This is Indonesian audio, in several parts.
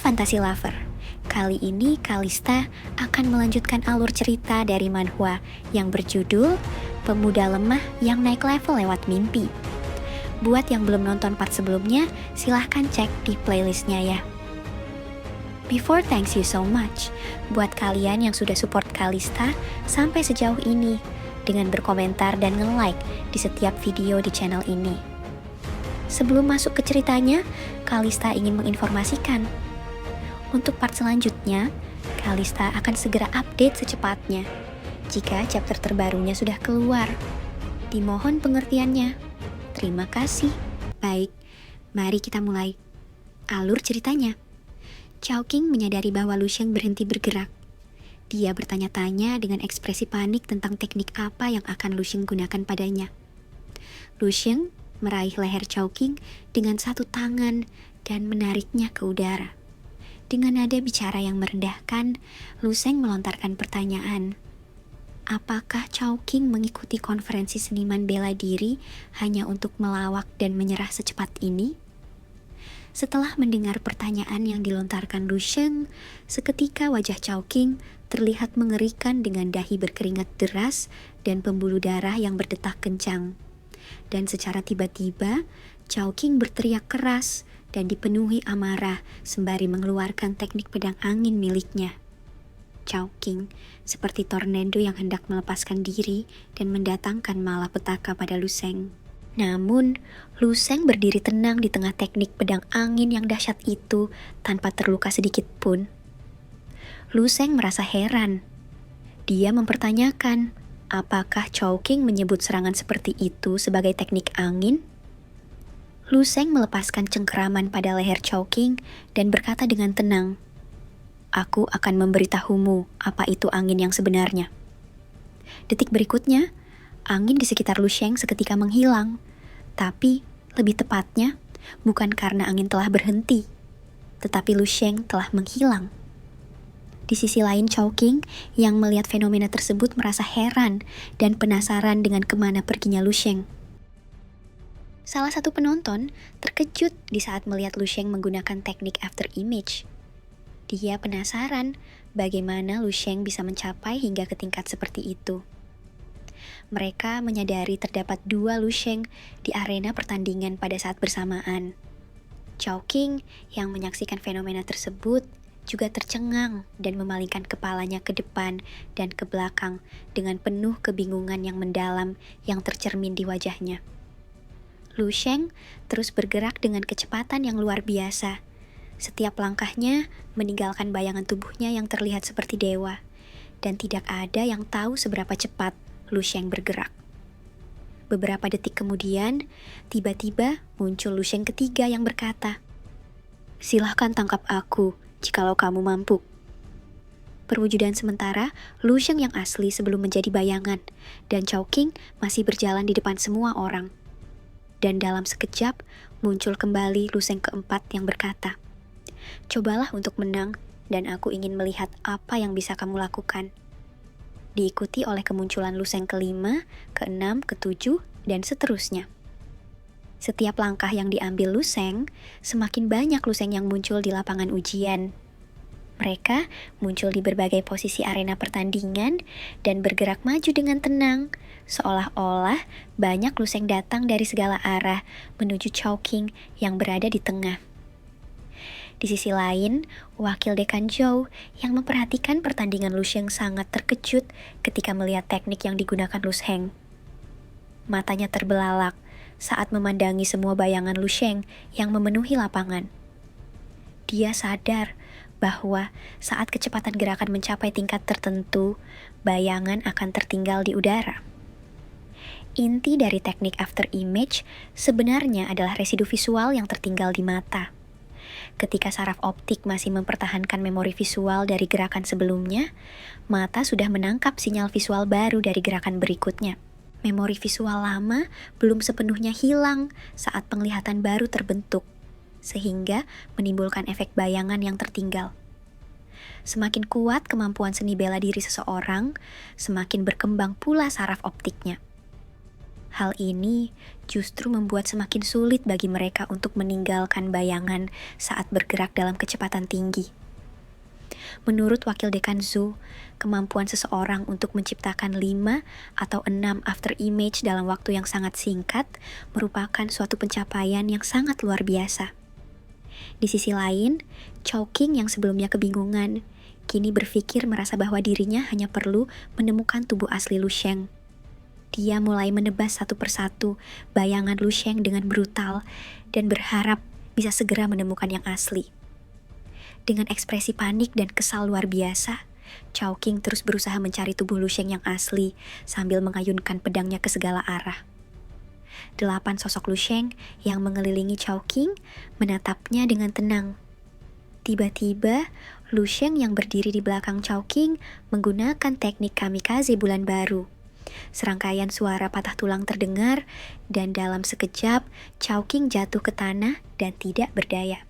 Fantasy Lover. Kali ini Kalista akan melanjutkan alur cerita dari manhwa yang berjudul Pemuda Lemah yang Naik Level Lewat Mimpi. Buat yang belum nonton part sebelumnya, silahkan cek di playlistnya ya. Before thanks you so much buat kalian yang sudah support Kalista sampai sejauh ini dengan berkomentar dan nge-like di setiap video di channel ini. Sebelum masuk ke ceritanya, Kalista ingin menginformasikan. Untuk part selanjutnya, Kalista akan segera update secepatnya jika chapter terbarunya sudah keluar. Dimohon pengertiannya. Terima kasih. Baik, mari kita mulai. Alur ceritanya. Chowking menyadari bahwa Lusheng berhenti bergerak. Dia bertanya-tanya dengan ekspresi panik tentang teknik apa yang akan Lusheng gunakan padanya. Lusheng meraih leher Chowking dengan satu tangan dan menariknya ke udara. Dengan nada bicara yang merendahkan, Lusheng melontarkan pertanyaan. Apakah Chowking mengikuti konferensi seniman bela diri hanya untuk melawak dan menyerah secepat ini? Setelah mendengar pertanyaan yang dilontarkan Lusheng, seketika wajah Chowking terlihat mengerikan dengan dahi berkeringat deras dan pembuluh darah yang berdetak kencang. Dan secara tiba-tiba, Chowking berteriak keras dan dipenuhi amarah sembari mengeluarkan teknik pedang angin miliknya. Chowking seperti tornado yang hendak melepaskan diri dan mendatangkan malapetaka pada Lusheng. Namun, Lusheng berdiri tenang di tengah teknik pedang angin yang dahsyat itu tanpa terluka sedikit pun. Lusheng merasa heran. Dia mempertanyakan, apakah Chowking menyebut serangan seperti itu sebagai teknik angin? Lusheng melepaskan cengkeraman pada leher Chowking dan berkata dengan tenang, "Aku akan memberitahumu apa itu angin yang sebenarnya." Detik berikutnya, angin di sekitar Lusheng seketika menghilang. Tapi, lebih tepatnya, bukan karena angin telah berhenti, tetapi Lusheng telah menghilang. Di sisi lain, Chowking yang melihat fenomena tersebut merasa heran dan penasaran dengan kemana perginya Lusheng. Salah satu penonton terkejut di saat melihat Lusheng menggunakan teknik after image. Dia penasaran bagaimana Lusheng bisa mencapai hingga ke tingkat seperti itu. Mereka menyadari terdapat dua Lusheng di arena pertandingan pada saat bersamaan. Chowking yang menyaksikan fenomena tersebut juga tercengang dan memalingkan kepalanya ke depan dan ke belakang dengan penuh kebingungan yang mendalam yang tercermin di wajahnya. Lusheng terus bergerak dengan kecepatan yang luar biasa. Setiap langkahnya meninggalkan bayangan tubuhnya yang terlihat seperti dewa, dan tidak ada yang tahu seberapa cepat Lusheng bergerak. Beberapa detik kemudian, tiba-tiba muncul Lusheng ketiga yang berkata, "Silahkan tangkap aku jikalau kamu mampu." Perwujudan sementara, Lusheng yang asli sebelum menjadi bayangan, dan Chowking masih berjalan di depan semua orang. Dan dalam sekejap, muncul kembali Lusheng keempat yang berkata, "Cobalah untuk menang, dan aku ingin melihat apa yang bisa kamu lakukan." Diikuti oleh kemunculan Lusheng kelima, keenam, ketujuh, dan seterusnya. Setiap langkah yang diambil Lusheng, semakin banyak Lusheng yang muncul di lapangan ujian. Mereka muncul di berbagai posisi arena pertandingan dan bergerak maju dengan tenang, seolah-olah banyak Lusheng datang dari segala arah menuju Chowking yang berada di tengah. Di sisi lain, wakil dekan Zhou yang memperhatikan pertandingan Lusheng sangat terkejut ketika melihat teknik yang digunakan Lusheng. Matanya terbelalak saat memandangi semua bayangan Lusheng yang memenuhi lapangan. Dia sadar bahwa saat kecepatan gerakan mencapai tingkat tertentu, bayangan akan tertinggal di udara. Inti dari teknik after image sebenarnya adalah residu visual yang tertinggal di mata. Ketika saraf optik masih mempertahankan memori visual dari gerakan sebelumnya, mata sudah menangkap sinyal visual baru dari gerakan berikutnya. Memori visual lama belum sepenuhnya hilang saat penglihatan baru terbentuk, sehingga menimbulkan efek bayangan yang tertinggal. Semakin kuat kemampuan seni bela diri seseorang, semakin berkembang pula saraf optiknya. Hal ini justru membuat semakin sulit bagi mereka untuk meninggalkan bayangan saat bergerak dalam kecepatan tinggi. Menurut Wakil Dekan Zhou, kemampuan seseorang untuk menciptakan 5 atau 6 after image dalam waktu yang sangat singkat merupakan suatu pencapaian yang sangat luar biasa. Di sisi lain, Chowking yang sebelumnya kebingungan, kini berpikir merasa bahwa dirinya hanya perlu menemukan tubuh asli Lu Sheng. Dia mulai menebas satu persatu bayangan Lu Sheng dengan brutal dan berharap bisa segera menemukan yang asli. Dengan ekspresi panik dan kesal luar biasa, Chowking terus berusaha mencari tubuh Lu Sheng yang asli sambil mengayunkan pedangnya ke segala arah. 8 sosok Lu Sheng yang mengelilingi Chowking menatapnya dengan tenang. Tiba-tiba, Lu Sheng yang berdiri di belakang Chowking menggunakan teknik kamikaze bulan baru. Serangkaian suara patah tulang terdengar, dan dalam sekejap, Chowking jatuh ke tanah dan tidak berdaya.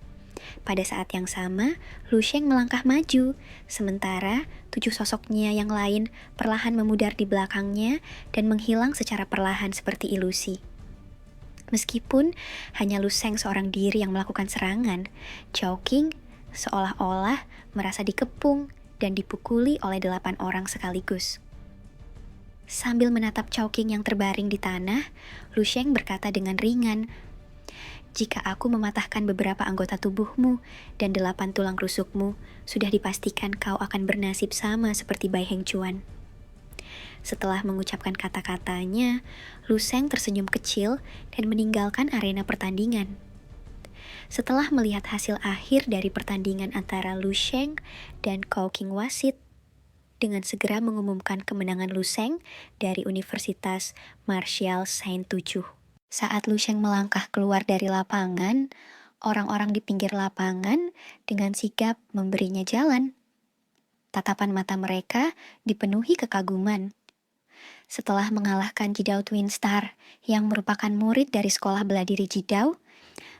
Pada saat yang sama, Lu Sheng melangkah maju, sementara 7 sosoknya yang lain perlahan memudar di belakangnya dan menghilang secara perlahan seperti ilusi. Meskipun hanya Lu Sheng seorang diri yang melakukan serangan, Chowking seolah-olah merasa dikepung dan dipukuli oleh 8 orang sekaligus. Sambil menatap Chowking yang terbaring di tanah, Lu Sheng berkata dengan ringan, "Jika aku mematahkan beberapa anggota tubuhmu dan 8 tulang rusukmu, sudah dipastikan kau akan bernasib sama seperti Bai Heng Chuan." Setelah mengucapkan kata-katanya, Lu Sheng tersenyum kecil dan meninggalkan arena pertandingan. Setelah melihat hasil akhir dari pertandingan antara Lu Sheng dan Kou Qingwasit, dengan segera mengumumkan kemenangan Lu Sheng dari Universitas Martial Saint 7. Saat Lu Sheng melangkah keluar dari lapangan, orang-orang di pinggir lapangan dengan sigap memberinya jalan. Tatapan mata mereka dipenuhi kekaguman. Setelah mengalahkan Jidao Twin Star yang merupakan murid dari sekolah bela diri Jidao,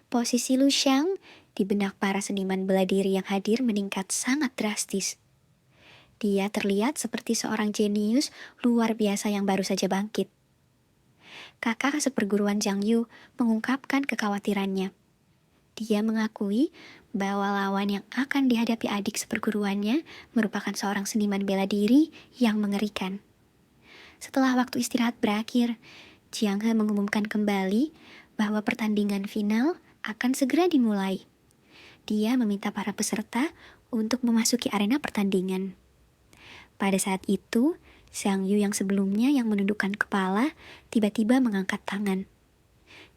posisi Lu Sheng di benak para seniman bela diri yang hadir meningkat sangat drastis. Dia terlihat seperti seorang jenius luar biasa yang baru saja bangkit. Kakak seperguruan Zhang Yu mengungkapkan kekhawatirannya. Dia mengakui bahwa lawan yang akan dihadapi adik seperguruannya merupakan seorang seniman bela diri yang mengerikan. Setelah waktu istirahat berakhir, Jiang He mengumumkan kembali bahwa pertandingan final akan segera dimulai. Dia meminta para peserta untuk memasuki arena pertandingan. Pada saat itu, Zhang Yu yang sebelumnya yang menundukkan kepala tiba-tiba mengangkat tangan.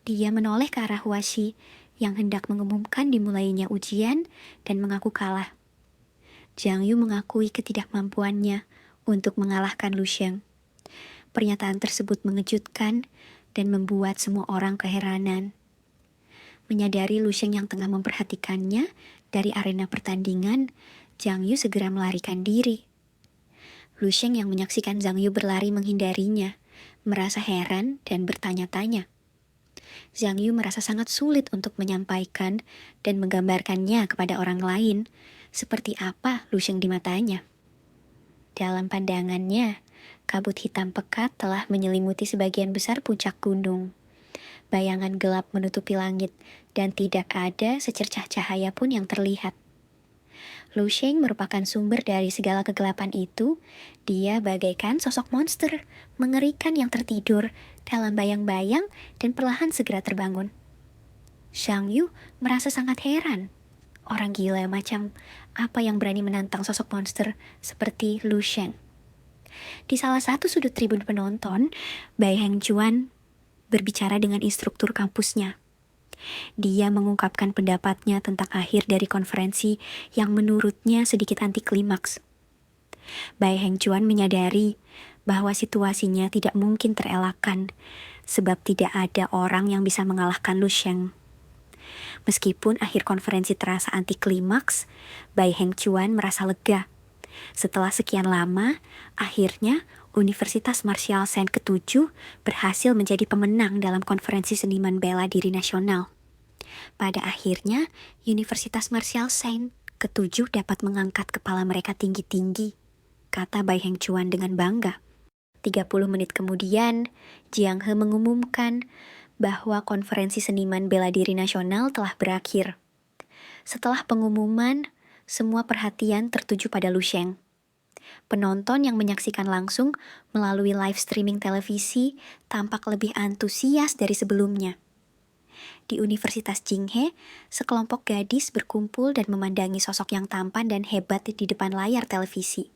Dia menoleh ke arah Hua Shi yang hendak mengumumkan dimulainya ujian dan mengaku kalah. Zhang Yu mengakui ketidakmampuannya untuk mengalahkan Lu Sheng. Pernyataan tersebut mengejutkan dan membuat semua orang keheranan. Menyadari Lu Sheng yang tengah memperhatikannya dari arena pertandingan, Zhang Yu segera melarikan diri. Lu Sheng yang menyaksikan Zhang Yu berlari menghindarinya, merasa heran dan bertanya-tanya. Zhang Yu merasa sangat sulit untuk menyampaikan dan menggambarkannya kepada orang lain, seperti apa Lu Sheng di matanya. Dalam pandangannya, kabut hitam pekat telah menyelimuti sebagian besar puncak gunung. Bayangan gelap menutupi langit dan tidak ada secercah cahaya pun yang terlihat. Lu Sheng merupakan sumber dari segala kegelapan itu. Dia bagaikan sosok monster mengerikan yang tertidur dalam bayang-bayang dan perlahan segera terbangun. Zhang Yu merasa sangat heran. Orang gila macam apa yang berani menantang sosok monster seperti Lu Sheng? Di salah satu sudut tribun penonton, Bai Heng Chuan berbicara dengan instruktur kampusnya. Dia mengungkapkan pendapatnya tentang akhir dari konferensi yang menurutnya sedikit anti klimaks. Bai Heng Chuan menyadari bahwa situasinya tidak mungkin terelakkan sebab tidak ada orang yang bisa mengalahkan Lu Sheng. Meskipun akhir konferensi terasa anti klimaks, Bai Heng Chuan merasa lega. Setelah sekian lama, akhirnya Universitas Martial Saint ke-7 berhasil menjadi pemenang dalam konferensi seniman bela diri nasional. Pada akhirnya, Universitas Martial Saint ke-7 dapat mengangkat kepala mereka tinggi-tinggi, kata Bai Heng Chuan dengan bangga. 30 menit kemudian, Jiang He mengumumkan bahwa konferensi seniman bela diri nasional telah berakhir. Setelah pengumuman, semua perhatian tertuju pada Lu Sheng. Penonton yang menyaksikan langsung melalui live streaming televisi tampak lebih antusias dari sebelumnya. Di Universitas Jinghe, sekelompok gadis berkumpul dan memandangi sosok yang tampan dan hebat di depan layar televisi.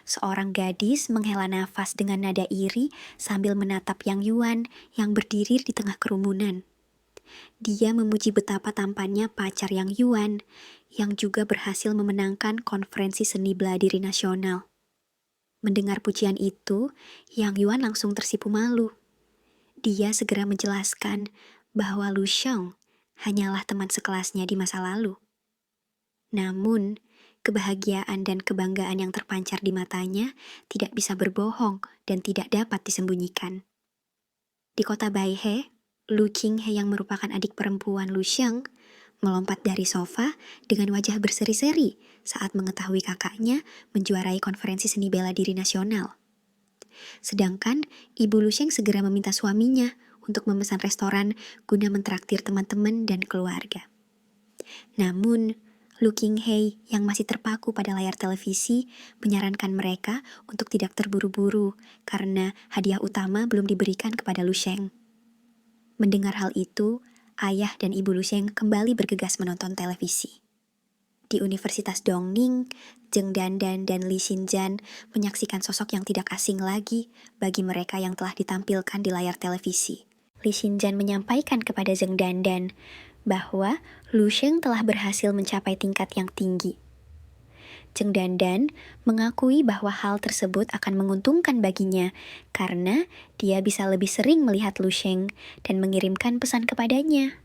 Seorang gadis menghela nafas dengan nada iri sambil menatap Yang Yuan yang berdiri di tengah kerumunan. Dia memuji betapa tampannya pacar Yang Yuan, yang juga berhasil memenangkan konferensi seni bela diri nasional. Mendengar pujian itu, Yang Yuan langsung tersipu malu. Dia segera menjelaskan bahwa Lu Sheng hanyalah teman sekelasnya di masa lalu. Namun, kebahagiaan dan kebanggaan yang terpancar di matanya tidak bisa berbohong dan tidak dapat disembunyikan. Di kota Baihe, Lu Qinghe yang merupakan adik perempuan Lu Sheng melompat dari sofa dengan wajah berseri-seri saat mengetahui kakaknya menjuarai konferensi seni bela diri nasional. Sedangkan ibu Lu Sheng segera meminta suaminya untuk memesan restoran guna mentraktir teman-teman dan keluarga. Namun, Lu Qinghe yang masih terpaku pada layar televisi menyarankan mereka untuk tidak terburu-buru karena hadiah utama belum diberikan kepada Lu Sheng. Mendengar hal itu, ayah dan ibu Lu Sheng kembali bergegas menonton televisi. Di Universitas Dongning, Zheng Dandan dan Li Xinjian menyaksikan sosok yang tidak asing lagi bagi mereka yang telah ditampilkan di layar televisi. Li Xinjian menyampaikan kepada Zheng Dandan bahwa Lu Sheng telah berhasil mencapai tingkat yang tinggi. Zheng Dandan mengakui bahwa hal tersebut akan menguntungkan baginya karena dia bisa lebih sering melihat Lu Sheng dan mengirimkan pesan kepadanya.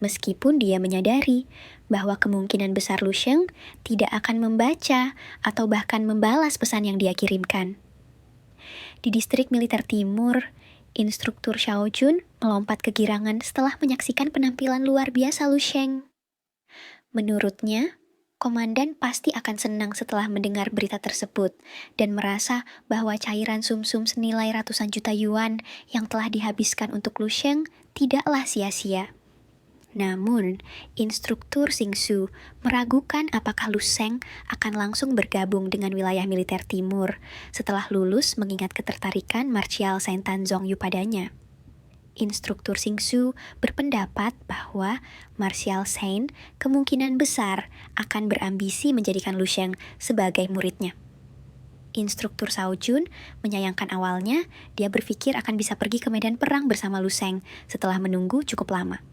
Meskipun dia menyadari bahwa kemungkinan besar Lu Sheng tidak akan membaca atau bahkan membalas pesan yang dia kirimkan. Di distrik militer timur, instruktur Xiao Jun melompat kegirangan setelah menyaksikan penampilan luar biasa Lu Sheng. Menurutnya, komandan pasti akan senang setelah mendengar berita tersebut dan merasa bahwa cairan sumsum senilai ratusan juta yuan yang telah dihabiskan untuk Lu Sheng tidaklah sia-sia. Namun, instruktur Xingsu meragukan apakah Lu Sheng akan langsung bergabung dengan wilayah militer timur setelah lulus mengingat ketertarikan Marsial Saint Tanzong Yu padanya. Instruktur Xingsu berpendapat bahwa Marsial Saint kemungkinan besar akan berambisi menjadikan Lu Sheng sebagai muridnya. Instruktur Xiao Jun menyayangkan awalnya dia berpikir akan bisa pergi ke medan perang bersama Lu Sheng setelah menunggu cukup lama.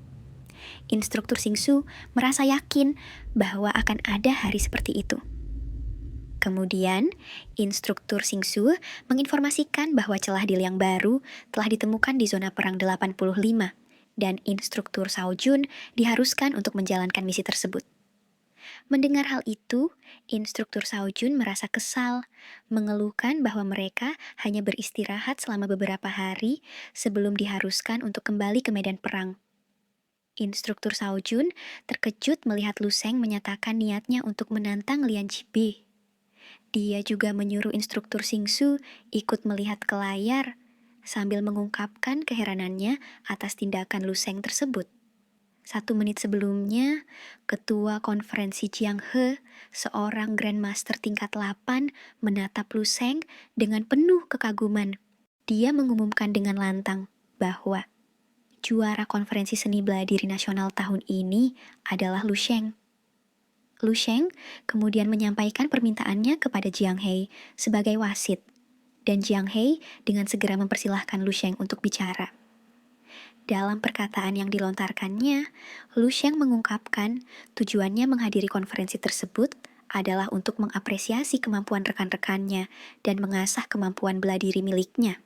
Instruktur Xingsu merasa yakin bahwa akan ada hari seperti itu. Kemudian, instruktur Xingsu menginformasikan bahwa celah deal yang baru telah ditemukan di zona perang 85 dan instruktur Xiao Jun diharuskan untuk menjalankan misi tersebut. Mendengar hal itu, instruktur Xiao Jun merasa kesal, mengeluhkan bahwa mereka hanya beristirahat selama beberapa hari sebelum diharuskan untuk kembali ke medan perang. Instruktur Xiao Jun terkejut melihat Lu Sheng menyatakan niatnya untuk menantang Lian Jibi. Dia juga menyuruh instruktur Xingsu ikut melihat ke layar sambil mengungkapkan keheranannya atas tindakan Lu Sheng tersebut. 1 menit sebelumnya, ketua konferensi Jiang He, seorang Grandmaster tingkat 8, menatap Lu Sheng dengan penuh kekaguman. Dia mengumumkan dengan lantang bahwa juara konferensi seni bela diri nasional tahun ini adalah Lu Sheng. Lu Sheng kemudian menyampaikan permintaannya kepada Jiang He sebagai wasit, dan Jiang He dengan segera mempersilahkan Lu Sheng untuk bicara. Dalam perkataan yang dilontarkannya, Lu Sheng mengungkapkan tujuannya menghadiri konferensi tersebut adalah untuk mengapresiasi kemampuan rekan-rekannya dan mengasah kemampuan bela diri miliknya.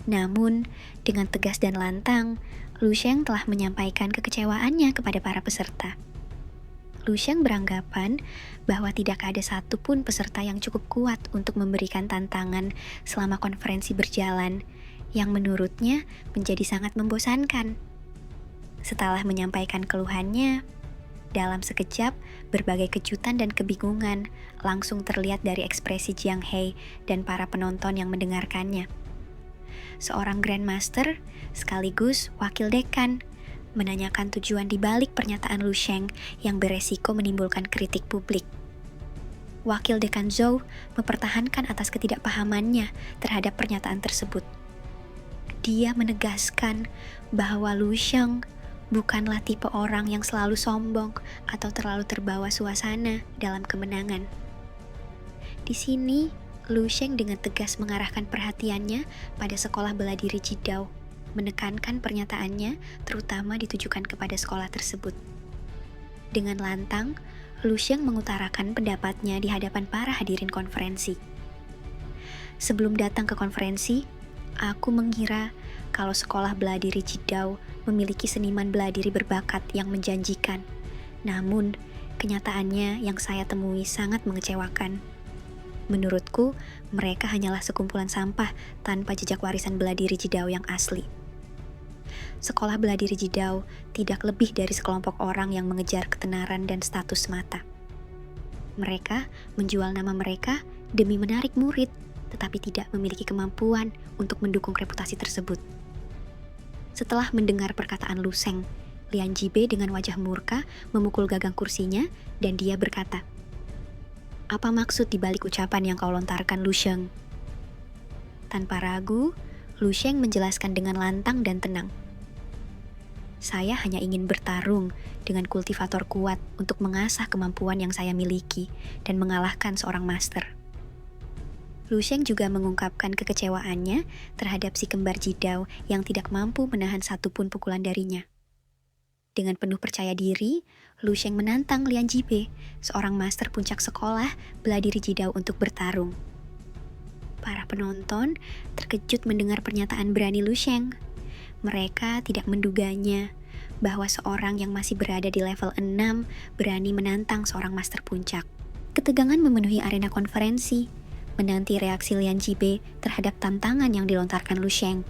Namun, dengan tegas dan lantang, Lu Sheng telah menyampaikan kekecewaannya kepada para peserta. Lu Sheng beranggapan bahwa tidak ada satupun peserta yang cukup kuat untuk memberikan tantangan selama konferensi berjalan, yang menurutnya menjadi sangat membosankan. Setelah menyampaikan keluhannya, Dalam sekejap, berbagai kejutan dan kebingungan langsung terlihat dari ekspresi Jiang He dan para penonton yang mendengarkannya. Seorang Grandmaster, sekaligus wakil dekan, menanyakan tujuan dibalik pernyataan Lu Sheng yang beresiko menimbulkan kritik publik. Wakil dekan Zhou mempertahankan atas ketidakpahamannya terhadap pernyataan tersebut. Dia menegaskan bahwa Lu Sheng bukanlah tipe orang yang selalu sombong atau terlalu terbawa suasana dalam kemenangan. Di sini, Lu Sheng dengan tegas mengarahkan perhatiannya pada sekolah bela diri Jidao, menekankan pernyataannya terutama ditujukan kepada sekolah tersebut. Dengan lantang, Lu Sheng mengutarakan pendapatnya di hadapan para hadirin konferensi. Sebelum datang ke konferensi, aku mengira kalau sekolah bela diri Jidao memiliki seniman bela diri berbakat yang menjanjikan. Namun, kenyataannya yang saya temui sangat mengecewakan. Menurutku, mereka hanyalah sekumpulan sampah tanpa jejak warisan bela diri Jidao yang asli. Sekolah bela diri Jidao tidak lebih dari sekelompok orang yang mengejar ketenaran dan status semata. Mereka menjual nama mereka demi menarik murid, tetapi tidak memiliki kemampuan untuk mendukung reputasi tersebut. Setelah mendengar perkataan Lu Sheng, Lian Jibe dengan wajah murka memukul gagang kursinya dan dia berkata, "Apa maksud dibalik ucapan yang kau lontarkan, Lu Sheng?" Tanpa ragu, Lu Sheng menjelaskan dengan lantang dan tenang. "Saya hanya ingin bertarung dengan kultivator kuat untuk mengasah kemampuan yang saya miliki dan mengalahkan seorang master." Lu Sheng juga mengungkapkan kekecewaannya terhadap si kembar Jidao yang tidak mampu menahan satupun pukulan darinya. Dengan penuh percaya diri, Lu Sheng menantang Lian Jibe, seorang master puncak sekolah bela diri Jidao untuk bertarung. Para penonton terkejut mendengar pernyataan berani Lu Sheng. Mereka tidak menduganya bahwa seorang yang masih berada di level 6 berani menantang seorang master puncak. Ketegangan memenuhi arena konferensi, menanti reaksi Lian Jibe terhadap tantangan yang dilontarkan Lu Sheng.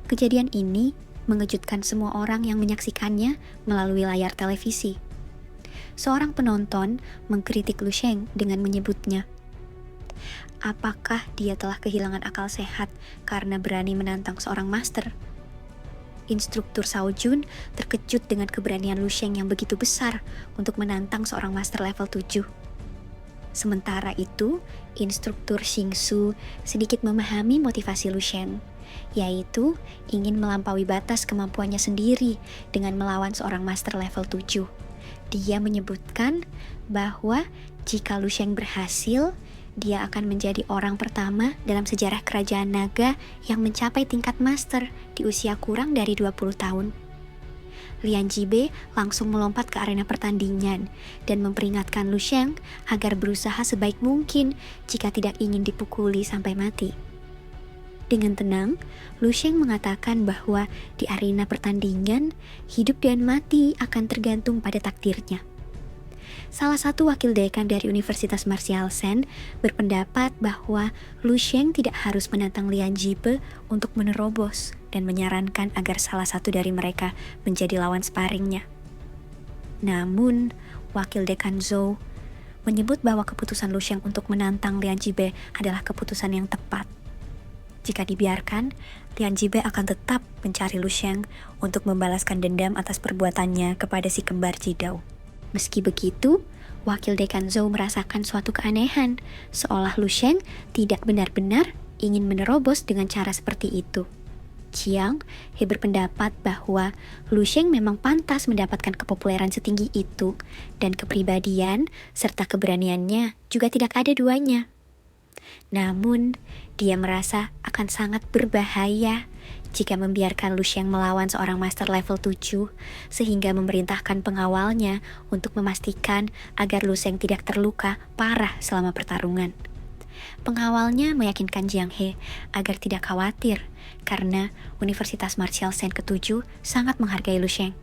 Kejadian ini mengejutkan semua orang yang menyaksikannya melalui layar televisi. Seorang penonton mengkritik Lu Sheng dengan menyebutnya, apakah dia telah kehilangan akal sehat karena berani menantang seorang master? Instruktur Shao Jun terkejut dengan keberanian Lu Sheng yang begitu besar untuk menantang seorang master level 7. Sementara itu, instruktur Xing Su sedikit memahami motivasi Lu Sheng, yaitu ingin melampaui batas kemampuannya sendiri dengan melawan seorang master level 7. Dia menyebutkan bahwa jika Lu Sheng berhasil, dia akan menjadi orang pertama dalam sejarah kerajaan naga yang mencapai tingkat master di usia kurang dari 20 tahun. Lian Jibe langsung melompat ke arena pertandingan dan memperingatkan Lu Sheng agar berusaha sebaik mungkin jika tidak ingin dipukuli sampai mati. Dengan tenang, Lu Sheng mengatakan bahwa di arena pertandingan, hidup dan mati akan tergantung pada takdirnya. Salah satu wakil dekan dari Universitas Martial Sen berpendapat bahwa Lu Sheng tidak harus menantang Lian Jibe untuk menerobos dan menyarankan agar salah satu dari mereka menjadi lawan sparringnya. Namun, wakil dekan Zhou menyebut bahwa keputusan Lu Sheng untuk menantang Lian Jibe adalah keputusan yang tepat. Jika dibiarkan, Lian Jibe akan tetap mencari Lu Sheng untuk membalaskan dendam atas perbuatannya kepada si kembar Jidao. Meski begitu, wakil dekan Zhou merasakan suatu keanehan, seolah Lu Sheng tidak benar-benar ingin menerobos dengan cara seperti itu. Jiang He berpendapat bahwa Lu Sheng memang pantas mendapatkan kepopuleran setinggi itu, dan kepribadian serta keberaniannya juga tidak ada duanya. Namun, dia merasa akan sangat berbahaya jika membiarkan Lu Sheng melawan seorang master level 7, sehingga memerintahkan pengawalnya untuk memastikan agar Lu Sheng tidak terluka parah selama pertarungan. Pengawalnya meyakinkan Jiang He agar tidak khawatir, karena Universitas Martial Sen ke-7 sangat menghargai Lu Sheng.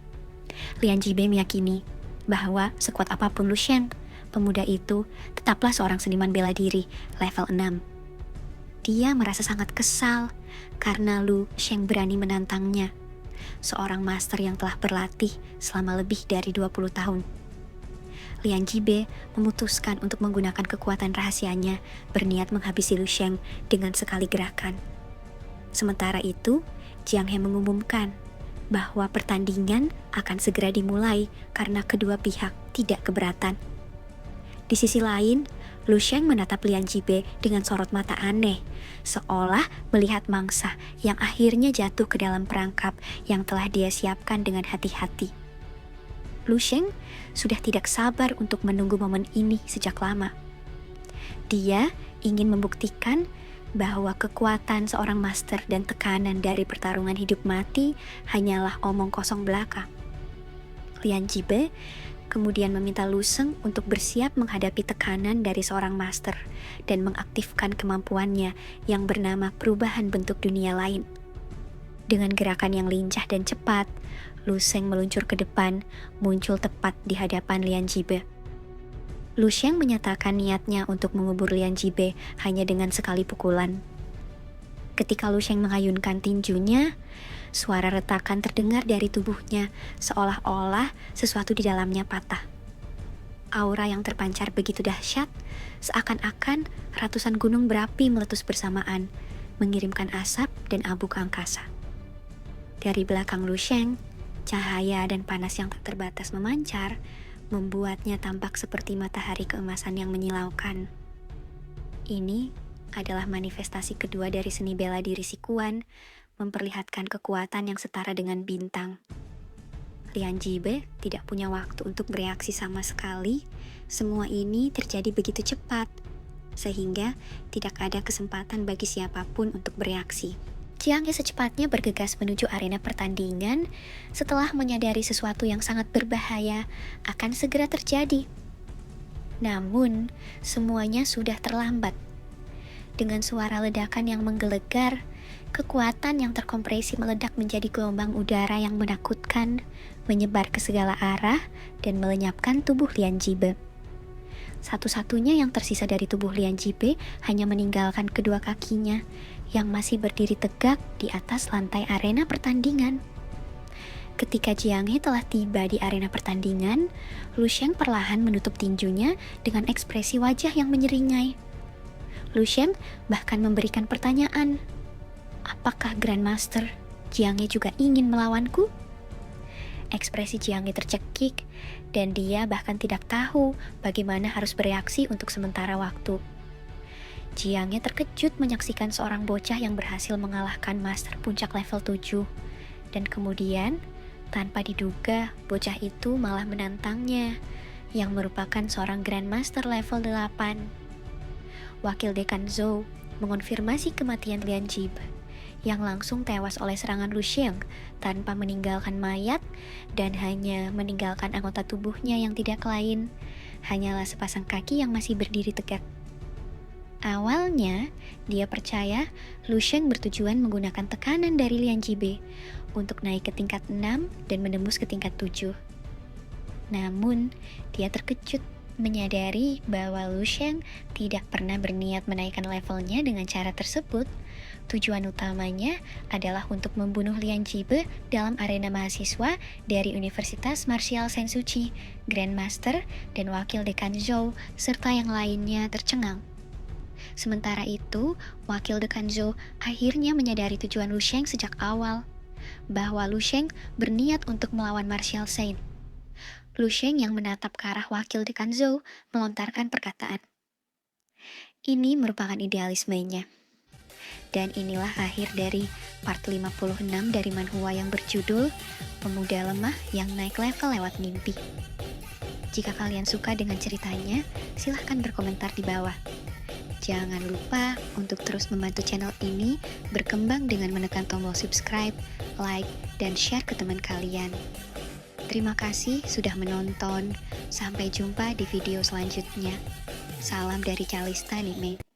Lian Jibe meyakini bahwa sekuat apapun Lu Sheng, pemuda itu tetaplah seorang seniman bela diri level 6. Dia merasa sangat kesal karena Lu Sheng berani menantangnya. seorang master yang telah berlatih selama lebih dari 20 tahun. Lian Jibe memutuskan untuk menggunakan kekuatan rahasianya berniat menghabisi Lu Sheng dengan sekali gerakan. Sementara itu, Jiang He mengumumkan bahwa pertandingan akan segera dimulai karena kedua pihak tidak keberatan. Di sisi lain, Lu Sheng menatap Lian Jibe dengan sorot mata aneh, seolah melihat mangsa yang akhirnya jatuh ke dalam perangkap yang telah dia siapkan dengan hati-hati. Lu Sheng sudah tidak sabar untuk menunggu momen ini sejak lama. Dia ingin membuktikan bahwa kekuatan seorang master dan tekanan dari pertarungan hidup mati hanyalah omong kosong belaka. Lian Jibe kemudian meminta Lu Sheng untuk bersiap menghadapi tekanan dari seorang master dan mengaktifkan kemampuannya yang bernama perubahan bentuk dunia lain. Dengan gerakan yang lincah dan cepat, Lu Sheng meluncur ke depan, muncul tepat di hadapan Lian Jibe. Lu Sheng menyatakan niatnya untuk mengubur Lian Jibe hanya dengan sekali pukulan. Ketika Lu Sheng mengayunkan tinjunya, suara retakan terdengar dari tubuhnya seolah-olah sesuatu di dalamnya patah. Aura yang terpancar begitu dahsyat, seakan-akan ratusan gunung berapi meletus bersamaan, mengirimkan asap dan abu ke angkasa. Dari belakang Lu Sheng, cahaya dan panas yang tak terbatas memancar, membuatnya tampak seperti matahari keemasan yang menyilaukan. Ini adalah manifestasi kedua dari seni bela diri Si Quan, memperlihatkan kekuatan yang setara dengan bintang. Lian Jibe tidak punya waktu untuk bereaksi sama sekali. Semua ini terjadi begitu cepat, sehingga tidak ada kesempatan bagi siapapun untuk bereaksi. Jiang He secepatnya bergegas menuju arena pertandingan setelah menyadari sesuatu yang sangat berbahaya akan segera terjadi. Namun, semuanya sudah terlambat. Dengan suara ledakan yang menggelegar, kekuatan yang terkompresi meledak menjadi gelombang udara yang menakutkan, menyebar ke segala arah dan melenyapkan tubuh Lian Jibe. Satu-satunya yang tersisa dari tubuh Lian Jibe hanya meninggalkan kedua kakinya yang masih berdiri tegak di atas lantai arena pertandingan. Ketika Jiang He telah tiba di arena pertandingan, Lu Sheng perlahan menutup tinjunya dengan ekspresi wajah yang menyeringai. Lu Sheng bahkan memberikan pertanyaan, "Apakah Grandmaster Jiang He juga ingin melawanku?" Ekspresi Jiang He tercekik dan dia bahkan tidak tahu bagaimana harus bereaksi untuk sementara waktu. Jiang He terkejut menyaksikan seorang bocah yang berhasil mengalahkan master puncak level 7. Dan kemudian, tanpa diduga, bocah itu malah menantangnya, yang merupakan seorang grandmaster level 8. Wakil Dekan Zhou mengonfirmasi kematian Lian Jibe, yang langsung tewas oleh serangan Lu Sheng tanpa meninggalkan mayat dan hanya meninggalkan anggota tubuhnya yang tidak lain, hanyalah sepasang kaki yang masih berdiri tegak. Awalnya, dia percaya Lu Sheng bertujuan menggunakan tekanan dari Lian Jibe untuk naik ke tingkat 6 dan menembus ke tingkat 7. Namun, dia terkejut menyadari bahwa Lu Sheng tidak pernah berniat menaikkan levelnya dengan cara tersebut. Tujuan utamanya adalah untuk membunuh Lian Jibe dalam arena mahasiswa dari Universitas Martial Sensuchi, Grandmaster, dan Wakil Dekan Zhou, serta yang lainnya tercengang. Sementara itu, Wakil Dekan Zhou akhirnya menyadari tujuan Lu Sheng sejak awal, bahwa Lu Sheng berniat untuk melawan Martial Saint. Lu Sheng yang menatap ke arah Wakil Dekan Zhou melontarkan perkataan, "Ini merupakan idealismenya." Dan inilah akhir dari part 56 dari manhwa yang berjudul Pemuda Lemah yang Naik Level Lewat Mimpi. Jika kalian suka dengan ceritanya, silahkan berkomentar di bawah. Jangan lupa untuk terus membantu channel ini berkembang dengan menekan tombol subscribe, like, dan share ke teman kalian. Terima kasih sudah menonton. Sampai jumpa di video selanjutnya. Salam dari Calista Anime.